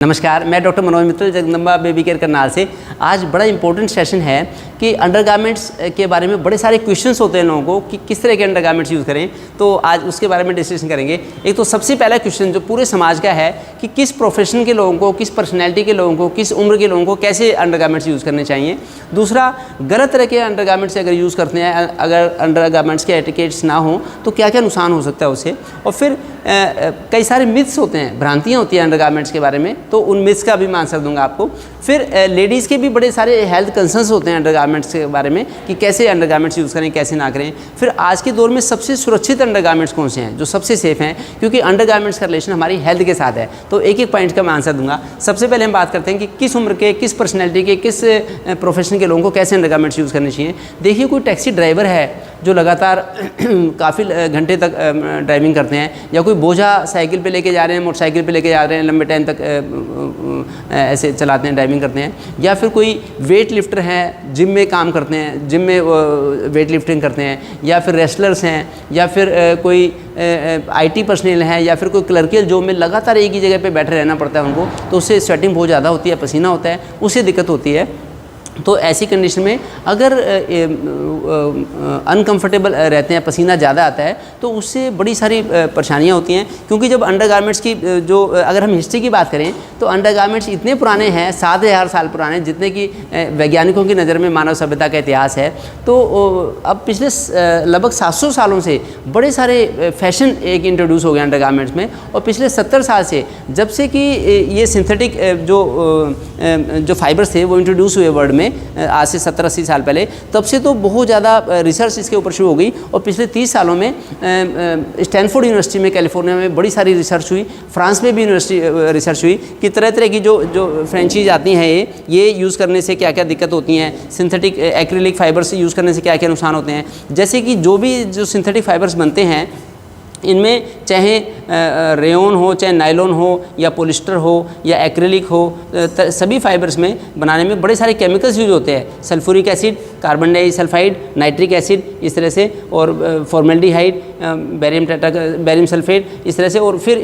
नमस्कार, मैं doctor Manoj Mittal Jagdamba baby care Karnal से। आज बड़ा इंपॉर्टेंट सेशन है कि अंडरगारमेंट्स के बारे में बड़े सारे क्वेश्चंस होते हैं लोगों को कि किस तरह के अंडरगारमेंट्स यूज़ करें, तो आज उसके बारे में डिस्कशन करेंगे। एक तो सबसे पहला क्वेश्चन जो पूरे समाज का है कि किस प्रोफेशन के लोगों को, किस पर्सनैलिटी के लोगों को, किस उम्र के लोगों को कैसे अंडरगारमेंट्स यूज़ करने चाहिए। दूसरा, गलत तरह के अंडरगारमेंट्स अगर यूज़ करते हैं, अगर अंडरगारमेंट्स के एटिकेट्स ना हो तो क्या क्या नुकसान हो सकता है उससे। और फिर कई सारे मिथ्स होते हैं, भ्रांतियाँ होती हैं अंडरगारमेंट्स के बारे में, तो उन मिथ्स का भी मैं आंसर दूंगा आपको। फिर लेडीज़ के भी बड़े सारे हेल्थ कंसर्न्स होते हैं अंडरगारमेंट्स के बारे में कि कैसे अंडरगारमेंट्स यूज़ करें, कैसे ना करें। फिर आज के दौर में सबसे सुरक्षित अंडरगारमेंट्स कौन से हैं, जो सबसे सेफ़ हैं, क्योंकि अंडरगारमेंट्स का रिलेशन हमारी हेल्थ के साथ है। तो एक एक पॉइंट का मैं आंसर दूंगा। सबसे पहले हम बात करते हैं कि किस उम्र के, किस पर्सनैलिटी के, किस प्रोफेशन के लोगों को कैसे अंडरगारमेंट्स यूज़ करने चाहिए। देखिए, कोई टैक्सी ड्राइवर है जो लगातार काफ़ी घंटे तक ड्राइविंग करते हैं, या कोई बोझा साइकिल पे लेके जा रहे हैं, मोटरसाइकिल पे लेके जा रहे हैं, लंबे टाइम तक ऐसे चलाते हैं, ड्राइविंग करते हैं। या फिर कोई वेट लिफ्टर हैं, जिम में काम करते हैं, जिम में वेट लिफ्टिंग करते हैं। या फिर रेसलर्स हैं, या फिर कोई IT पर्सनल हैं, या फिर कोई क्लर्कियल जॉब में लगातार एक ही जगह पे बैठे रहना पड़ता है उनको, तो उससे स्वेटिंग बहुत ज़्यादा होती है, पसीना होता है, उससे दिक्कत होती है। तो ऐसी कंडीशन में अगर अनकंफर्टेबल रहते हैं, पसीना ज़्यादा आता है, तो उससे बड़ी सारी परेशानियाँ होती हैं। क्योंकि जब अंडरगारमेंट्स की जो अगर हम हिस्ट्री की बात करें तो अंडरगारमेंट्स इतने पुराने हैं, 7000 साल पुराने, जितने कि वैज्ञानिकों की नज़र में मानव सभ्यता का इतिहास है। तो अब पिछले लगभग 700 सालों से बड़े सारे फैशन एक इंट्रोड्यूस हो गए अंडरगारमेंट्स में। और पिछले 70 साल से, जब से कि ये सिंथेटिक जो फाइबर्स थे वो इंट्रोड्यूस हुए वर्ल्ड में आज से 70-80 साल पहले, तब से तो बहुत ज़्यादा रिसर्च इसके ऊपर शुरू हो गई। और पिछले 30 सालों में स्टैनफोर्ड यूनिवर्सिटी में, कैलिफोर्निया में बड़ी सारी रिसर्च हुई, फ्रांस में भी यूनिवर्सिटी रिसर्च हुई कि तरह तरह की जो फ्रेंचीज आती हैं ये यूज़ करने से क्या क्या दिक्कत होती हैं, सिंथेटिक एक्रिलिक फाइबर्स यूज़ करने से क्या क्या नुकसान होते हैं। जैसे कि जो सिंथेटिक फाइबर्स बनते हैं, इनमें चाहे रेयन हो, चाहे नायलॉन हो, या पॉलिस्टर हो, या एक्रिलिक हो, सभी फाइबर्स में बनाने में बड़े सारे केमिकल्स यूज होते हैं। Sulphuric acid, carbon disulphide, nitric acid, इस तरह से, और फॉर्मेल्डिहाइड, बैरियम सल्फेट, इस तरह से। और फिर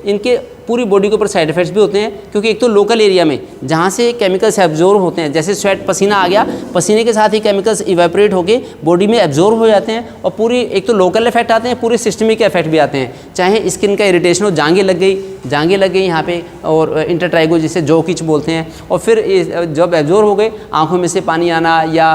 इनके पूरी बॉडी के ऊपर साइड इफेक्ट्स भी होते हैं, क्योंकि एक तो लोकल एरिया में जहाँ से केमिकल्स एब्जॉर्ब होते हैं, जैसे स्वेट, पसीना आ गया, पसीने के साथ ही केमिकल्स इवेपोरेट होके बॉडी में एब्जॉर्ब हो जाते हैं। और पूरी, एक तो लोकल इफेक्ट आते हैं, पूरे सिस्टमिक इफेक्ट भी आते हैं। चाहे स्किन का इरिटेशन हो, जांघें लग गई यहाँ पे, और इंटरट्राइगो जिसे जौ कीच बोलते हैं। और फिर जब एब्जॉर्ब हो गए, आँखों में से पानी आना, या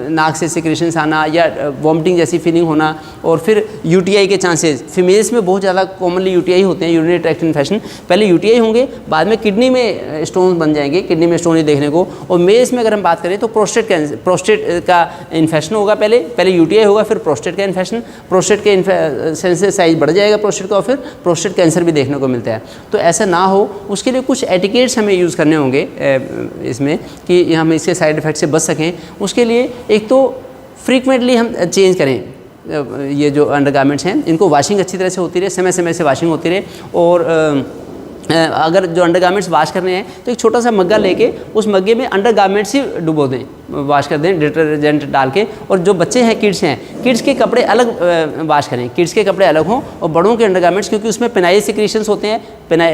नाक से सिक्रेशंस आना, या वॉमिटिंग जैसी फीलिंग होना। और फिर UTI के चांसेस, फीमेल्स में बहुत ज़्यादा कॉमनली UTI होते हैं, यूरिनरी ट्रैक्ट इन्फेक्शन। पहले UTI होंगे, बाद में किडनी में स्टोन बन जाएंगे, किडनी में स्टोन ही देखने को। और मेल्स में अगर हम बात करें तो प्रोस्टेट का इन्फेक्शन होगा, पहले UTI होगा, फिर प्रोस्टेट का इन्फेक्शन, प्रोस्टेट के इन्फेक्शन से साइज बढ़ जाएगा प्रोस्टेट का, और फिर प्रोस्टेट कैंसर भी देखने को मिलता है। तो ऐसा ना हो, उसके लिए कुछ एटिकेट्स हमें यूज़ करने होंगे इसमें, कि हम इसके साइड इफ़ेक्ट से बच सकें। उसके लिए एक तो फ्रीक्वेंटली हम चेंज करें, ये जो अंडरगारमेंट्स हैं इनको वॉशिंग अच्छी तरह से होती रहे, समय समय से वॉशिंग होती रहे। और अगर जो अंडरगारमेंट्स वॉश करने हैं तो एक छोटा सा मग्गा लेके उस मग्गे में अंडरगारमेंट्स ही डुबो दें, वॉश कर दें डिटर्जेंट डाल के। और जो बच्चे हैं, किड्स के कपड़े अलग वॉश करें, किड्स के कपड़े अलग हों। और बड़ों के अंडरगारमेंट्स, क्योंकि उसमें पेनाइल सिक्रीशंस होते हैं,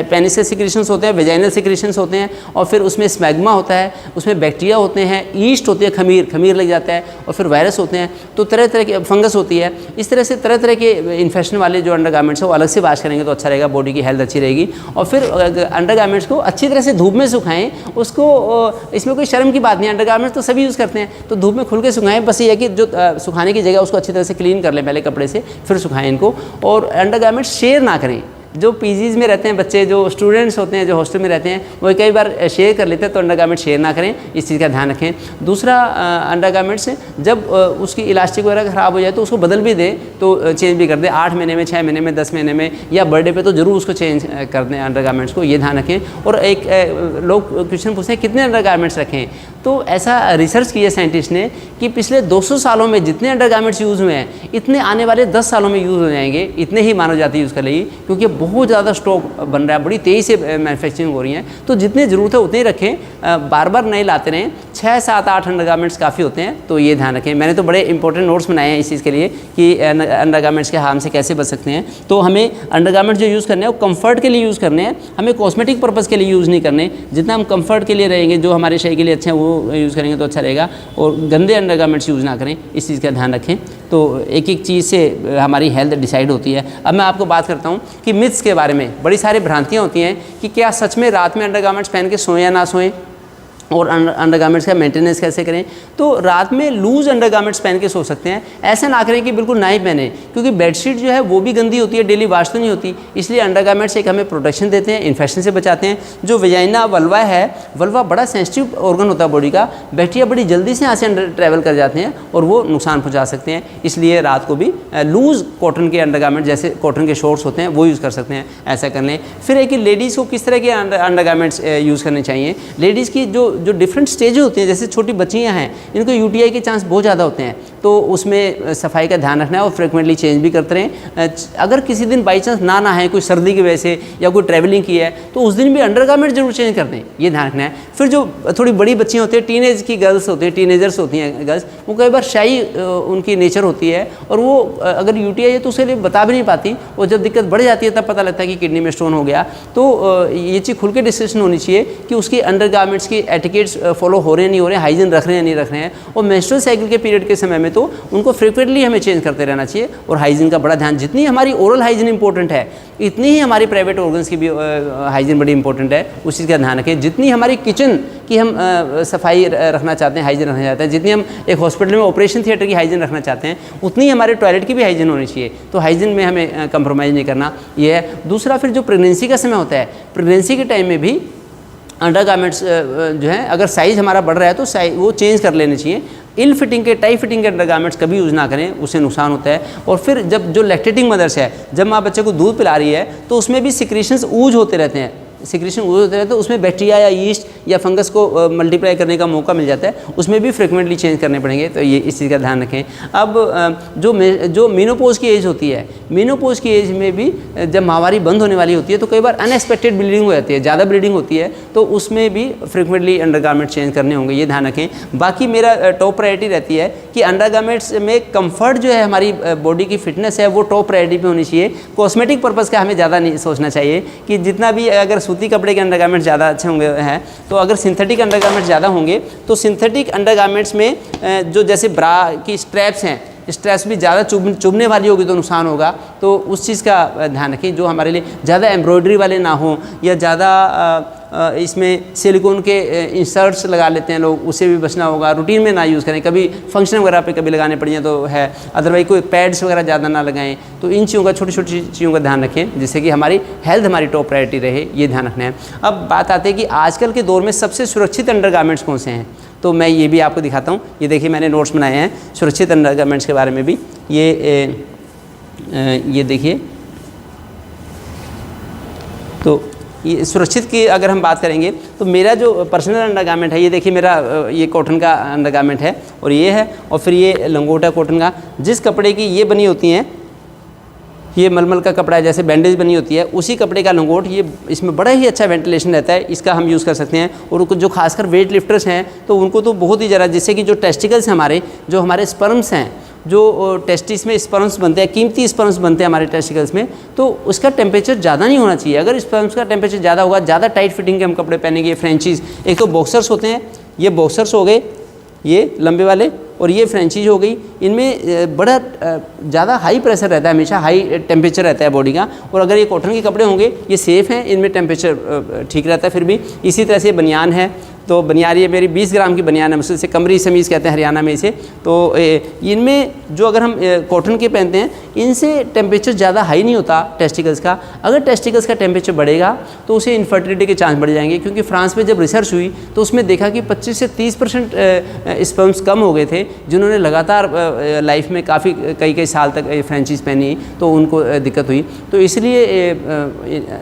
पेनिस सिक्रीशंस होते हैं, वेजाइनल सिक्रीशंस होते हैं, और फिर उसमें स्मैग्मा होता है, उसमें बैक्टीरिया होते हैं, ईस्ट होती है, खमीर लग जाता है, और फिर वायरस होते हैं, तो तरह तरह की फंगस होती है। इस तरह से तरह तरह के इन्फेक्शन वाले जो अंडरगारमेंट्स हैं वो अलग से वॉश करेंगे तो अच्छा रहेगा, बॉडी की हेल्थ अच्छी रहेगी। और फिर अंडरगारमेंट्स को अच्छी तरह से धूप में सुखाएं उसको। इसमें कोई शर्म की बात नहीं, अंडरगारमेंट्स तो सभी यूज़ करते हैं, तो धूप में खुल के सुखाएं। बस ये है कि जो सुखाने की जगह उसको अच्छी तरह से क्लीन कर लें पहले कपड़े से, फिर सुखाएं इनको। और अंडरगारमेंट्स शेयर ना करें। जो PGs में रहते हैं बच्चे, जो स्टूडेंट्स होते हैं, जो हॉस्टल में रहते हैं, वो कई बार शेयर कर लेते हैं, तो अंडरगारमेंट शेयर ना करें, इस चीज़ का ध्यान रखें। दूसरा, अंडरगारमेंट्स जब उसकी इलास्टिक वगैरह ख़राब हो जाए तो उसको बदल भी दें, तो चेंज भी कर दें, 8 महीने में, 6 महीने में, 10 महीने में, या बर्थडे पे तो ज़रूर उसको चेंज कर दें अंडरगारमेंट्स को, ये ध्यान रखें। और एक लोग क्वेश्चन पूछते हैं कितने अंडरगारमेंट्स रखें, तो ऐसा रिसर्च किया साइंटिस्ट ने कि पिछले 200 सालों में जितने अंडरगारमेंट्स यूज़ हुए हैं इतने आने वाले 10 सालों में यूज़ हो जाएंगे, इतने ही मानव जाति यूज़ कर लेगी, क्योंकि बहुत ज़्यादा स्टॉक बन रहा है, बड़ी तेज़ी से मैन्युफैक्चरिंग हो रही है। तो जितनी ज़रूरत है उतने ही रखें, बार बार नए लाते रहें। 6, 7, 8 अंडरगारमेंट्स काफ़ी होते हैं, तो ये ध्यान रखें। मैंने तो बड़े इंपॉर्टेंट नोट्स बनाए हैं इस चीज़ के लिए कि अंडरगारमेंट्स के हार्म से कैसे बच सकते हैं। तो हमें अंडरगारमेंट्स जो यूज़ करने हैं वो कंफर्ट के लिए यूज़ करने हैं, हमें कॉस्मेटिक पर्पज़ के लिए यूज़ नहीं करने। जितना हम कंफर्ट के लिए रहेंगे, जो हमारे शरीर के लिए अच्छे हैं वो यूज़ करेंगे तो अच्छा रहेगा, और गंदे अंडरगारमेंट्स यूज़ ना करें, इस चीज़ का ध्यान रखें। तो एक एक चीज़ से हमारी हेल्थ डिसाइड होती है। अब मैं आपको बात करता हूँ कि मिथ्स के बारे में। बड़ी सारी भ्रांतियाँ होती हैं कि क्या सच में रात में अंडरगारमेंट्स पहन के सोएं या ना सोएं, और अंडरगारमेंट्स का मेंटेनेंस कैसे करें। तो रात में लूज़ अंडरगारमेंट्स पहन के सो सकते हैं, ऐसा ना करें कि बिल्कुल ना ही पहने, क्योंकि बेडशीट जो है वो भी गंदी होती है, डेली वॉश तो नहीं होती। इसलिए अंडरगारमेंट्स एक हमें प्रोटेक्शन देते हैं, इन्फेक्शन से बचाते हैं। जो वजाइना वल्वा है, वल्वा बड़ा सेंसिटिव ऑर्गन होता है बॉडी का, बैक्टीरिया बड़ी जल्दी से यहाँ से अंडर ट्रैवल कर जाते हैं और वो नुकसान पहुँचा सकते हैं। इसलिए रात को भी लूज़ कॉटन के अंडरगारमेंट, जैसे कॉटन के शॉर्ट्स होते हैं, वो यूज़ कर सकते हैं, ऐसा कर लें। फिर है कि लेडीज़ को किस तरह के अंडरगारमेंट्स यूज़ करने चाहिए। लेडीज़ की जो डिफरेंट स्टेज होती हैं, जैसे छोटी बच्चियां हैं, इनको यूटीआई के चांस बहुत ज़्यादा होते हैं, तो उसमें सफाई का ध्यान रखना है और फ्रिक्वेंटली चेंज भी करते रहें। अगर किसी दिन बाई चांस ना नहाएं, कोई सर्दी की वजह से या कोई ट्रैवलिंग की है, तो उस दिन भी अंडरगारमेंट जरूर चेंज कर दें, ये ध्यान रखना है। फिर जो थोड़ी बड़ी बच्चियाँ होती हैं, टीनेज की गर्ल्स होती हैं, टीनेजर्स होती हैं गर्ल्स, वो कई बार शाई उनकी नेचर होती है, और वो अगर यूटीआई है तो उसके लिए बता भी नहीं पाती, और जब दिक्कत बढ़ जाती है तब पता लगता है कि किडनी में स्टोन हो गया। तो ये चीज़ खुल के डिस्कशन होनी चाहिए कि उसकी अंडरगारमेंट्स की एटिकेट्स फॉलो हो रहे हैं, नहीं हो रहे हैं, हाइजीन रख रहे हैं, नहीं रख रहे हैं। और मेंस्ट्रुअल साइकिल के पीरियड के समय में तो उनको फ्रिक्वेंटली हमें चेंज करते रहना चाहिए, और हाइजीन का बड़ा ध्यान। जितनी हमारी ओरल हाइजीन इंपॉर्टेंट है, इतनी ही हमारी प्राइवेट ऑर्गन्स की भी हाइजीन बड़ी इंपॉर्टेंट है, उस चीज़ का ध्यान रखें। जितनी हमारी किचन की हम सफाई रखना चाहते हैं, हाइजीन रखना चाहते हैं, जितनी हम एक हॉस्पिटल में ऑपरेशन थिएटर की हाइजीन रखना चाहते हैं, उतनी हमारे टॉयलेट की भी हाइजीन होनी चाहिए। तो हाइजीन में हमें कंप्रोमाइज़ नहीं करना, ये है। दूसरा, फिर जो प्रेगनेंसी का समय होता है, प्रेगनेंसी के टाइम में भी अंडरगारमेंट्स जो है, अगर साइज़ हमारा बढ़ रहा है तो साइज वो चेंज कर लेने चाहिए। इल फिटिंग के, टाइट फिटिंग के अंडरगारमेंट्स कभी यूज़ ना करें, उससे नुकसान होता है। और फिर जब जो लैक्टेटिंग मदर्स है, जब माँ बच्चे को दूध पिला रही है, तो उसमें भी सिक्रीशंस ऊज होते रहते हैं, सिक्रीशन ऊज होते रहते हैं, तो उसमें बैक्टीरिया या यीस्ट या फंगस को मल्टीप्लाई करने का मौका मिल जाता है, उसमें भी फ्रिक्वेंटली चेंज करने पड़ेंगे। तो ये इस चीज़ का ध्यान रखें। अब जो मीनोपोज की एज होती है, मीनोपोज की एज में भी जब माहवारी बंद होने वाली होती है, तो कई बार अनएक्सपेक्टेड ब्लीडिंग हो जाती है, ज़्यादा ब्लीडिंग होती है, तो उसमें भी फ्रिक्वेंटली अंडरगारमेंट चेंज करने होंगे, ये ध्यान रखें। बाकी मेरा टॉप प्रायोरिटी रहती है कि अंडरगारमेंट्स में कंफर्ट जो है, हमारी बॉडी की फिटनेस है, वो टॉप प्रायोरिटी पे होनी चाहिए। कॉस्मेटिक पर्पज़ का हमें ज़्यादा नहीं सोचना चाहिए कि जितना भी, अगर सूती कपड़े के अंडरगारमेंट ज़्यादा अच्छे होंगे हैं, तो अगर सिंथेटिक अंडरगारमेंट्स ज़्यादा होंगे, तो सिंथेटिक अंडरगारमेंट्स में जो जैसे ब्रा की स्ट्रैप्स हैं, स्ट्रेस भी ज़्यादा चुभने वाली होगी तो नुकसान होगा, तो उस चीज़ का ध्यान रखें। जो हमारे लिए ज़्यादा एम्ब्रॉयडरी वाले ना हो, या ज़्यादा इसमें सिलिकॉन के इंसर्ट्स लगा लेते हैं लोग, उससे भी बचना होगा। रूटीन में ना यूज़ करें, कभी फंक्शन वगैरह पे कभी लगाने पड़े तो है, अदरवाइज कोई पैड्स वगैरह ज़्यादा ना लगाएं। तो इन चीज़ों का, छोटी छोटी चीज़ों का ध्यान रखें, जिससे कि हमारी हेल्थ हमारी टॉप प्रायोरिटी रहे, ये ध्यान रखना है। अब बात आती है कि आजकल के दौर में सबसे सुरक्षित अंडरगारमेंट्स कौन से हैं, तो मैं ये भी आपको दिखाता हूँ। ये देखिए, मैंने नोट्स बनाए हैं सुरक्षित अंडरगारमेंट्स के बारे में भी। ये देखिए, तो ये सुरक्षित की अगर हम बात करेंगे, तो मेरा जो पर्सनल अंडरगारमेंट है, ये देखिए मेरा ये कॉटन का अंडरगारमेंट है, और ये है, और फिर ये लंगोटा कॉटन का। जिस कपड़े की ये बनी होती हैं, ये मलमल का कपड़ा है, जैसे बैंडेज बनी होती है, उसी कपड़े का लंगोट, ये इसमें बड़ा ही अच्छा वेंटिलेशन रहता है, इसका हम यूज़ कर सकते हैं। और जो खासकर वेट लिफ्टर्स हैं, तो उनको तो बहुत ही ज़रा, जिससे कि जो टेस्टिकल्स हैं जो हमारे स्पर्म्स हैं, जो टेस्टिस में स्पर्म्स बनते हैं, कीमती स्पर्म्स बनते हैं हमारे टेस्टिकल्स में, तो उसका टेम्परेचर ज़्यादा नहीं होना चाहिए। अगर स्पर्म्स का टेम्परेचर ज़्यादा होगा, ज़्यादा टाइट फिटिंग के हम कपड़े पहनेंगे, फ्रेंचीज़, एक तो बॉक्सर्स होते हैं, ये बॉक्सर्स हो गए, ये लंबे वाले, और ये फ्रेंचीज हो गई, इनमें बड़ा ज़्यादा हाई प्रेशर रहता है, हमेशा हाई टेम्परेचर रहता है बॉडी का। और अगर ये कॉटन के कपड़े होंगे, ये सेफ़ हैं, इनमें टेम्परेचर ठीक रहता है फिर भी। इसी तरह से बनियान है, तो बनियान ये मेरी 20 ग्राम की बनियान है, मुझसे इसे कमरी समीज़ कहते हैं हरियाणा में इसे। तो इनमें जो अगर हम कॉटन के पहनते हैं, इनसे टेम्परेचर ज़्यादा हाई नहीं होता टेस्टिकल्स का। अगर टेस्टिकल्स का टेम्परेचर बढ़ेगा तो उसे इनफर्टिलिटी के चांस बढ़ जाएंगे, क्योंकि फ्रांस में जब रिसर्च हुई तो उसमें देखा कि 25 से 30% स्पर्म्स कम हो गए थे, जिन्होंने लगातार लाइफ में काफ़ी कई साल तक फ्रेंचीज़ पहनी, तो उनको दिक्कत हुई। तो इसलिए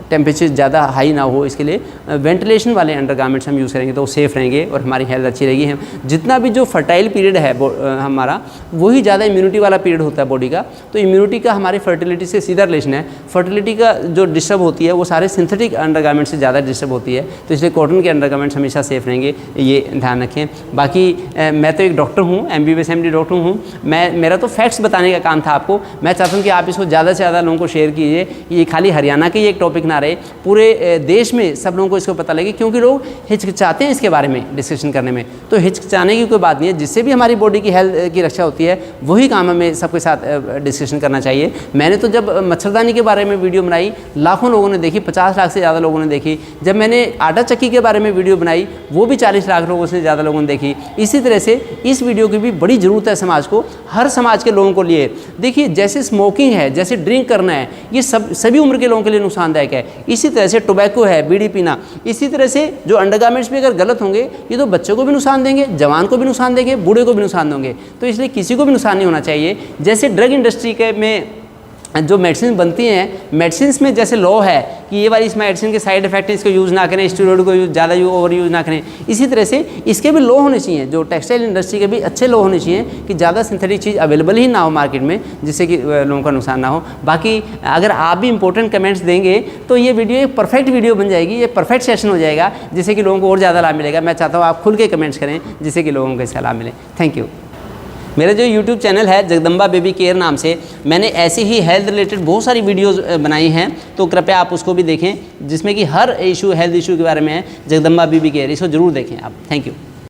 टेम्परेचर ज़्यादा हाई ना हो, इसके लिए वेंटिलेशन वाले अंडरगारमेंट्स हम यूज़ करेंगे तो सेफ़ रहेंगे और हमारी हेल्थ अच्छी रहेगी। हम जितना भी जो फर्टाइल पीरियड है हमारा, वही ज़्यादा इम्यूनिटी वाला पीरियड होता है बॉडी का। तो इम्यूनिटी का हमारी फर्टिलिटी से सीधा रिलेशन है। फर्टिलिटी का जो डिस्टर्ब होती है वो सारे सिंथेटिक अंडरगारमेंट से ज़्यादा डिस्टर्ब होती है, तो इसलिए कॉटन के अंडरगारमेंट्स हमेशा सेफ़ रहेंगे, ये ध्यान रखें। बाकी मैं तो एक डॉक्टर हूँ, MBBS MD डॉक्टर हूँ, मेरा तो फैक्ट्स बताने का काम था आपको। मैं चाहता हूँ कि आप इसको ज़्यादा से ज़्यादा लोगों को शेयर कीजिए। ये खाली हरियाणा के ही एक टॉपिक ना रहे, पूरे देश में सब लोगों को इसको पता लगे, क्योंकि लोग हिचकिचाते हैं इसके बारे में डिस्कशन करने में। तो हिचकिचाने की कोई बात नहीं है, जिससे भी हमारी बॉडी की हेल्थ की रक्षा होती है वही काम हमें सबके साथ डिस्कशन करना चाहिए। मैंने तो जब मच्छरदानी के बारे में वीडियो बनाई, लाखों लोगों ने देखी, 50 लाख से ज़्यादा लोगों ने देखी। जब मैंने आटा चक्की के बारे में वीडियो बनाई, वो भी 40 लाख लोगों से ज़्यादा लोगों ने देखी। इसी तरह से इस वीडियो की भी बड़ी ज़रूरत है समाज को, हर समाज के लोगों को लिए। देखिए, जैसे स्मोकिंग है, जैसे ड्रिंक करना है, ये सभी उम्र के लोगों के लिए नुकसानदायक है। इसी तरह से टोबैको है, बीड़ी पीना, इसी तरह से जो अंडरगारमेंट्स भी अगर गलत होंगे, ये तो बच्चों को भी नुकसान देंगे, जवान को भी नुकसान देंगे, बूढ़े को भी नुकसान देंगे। तो इसलिए किसी को भी नुकसान नहीं होना चाहिए। जैसे ड्रग इंडस्ट्री के में जो मेडिसिन बनती हैं, मेडिसिन में जैसे लॉ है कि ये वाली इस मेडिसिन के साइड इफेक्ट है, इसको यूज़ ना करें, स्टेरॉइड को ज़्यादा ओवर यूज़ ना करें, इसी तरह से इसके भी लॉ होने चाहिए। जो टेक्सटाइल इंडस्ट्री के भी अच्छे लॉ होने चाहिए कि ज़्यादा सिंथेटिक चीज़ अवेलेबल ही ना हो मार्केट में, जिससे कि लोगों का नुकसान ना हो। बाकी अगर आप भी इंपॉर्टेंट कमेंट्स देंगे तो ये वीडियो एक परफेक्ट वीडियो बन जाएगी, ये परफेक्ट सेशन हो जाएगा, जिससे कि लोगों को और ज़्यादा लाभ मिलेगा। मैं चाहता हूँ आप खुल के कमेंट्स करें, जिससे कि लोगों को इसका लाभ मिले। Thank you. मेरा जो YouTube चैनल है जगदम्बा बेबी केयर नाम से, मैंने ऐसी ही हेल्थ रिलेटेड बहुत सारी वीडियोस बनाई हैं, तो कृपया आप उसको भी देखें, जिसमें कि हर इशू हेल्थ इशू के बारे में है। जगदम्बा बेबी केयर, इसको ज़रूर देखें आप। Thank you.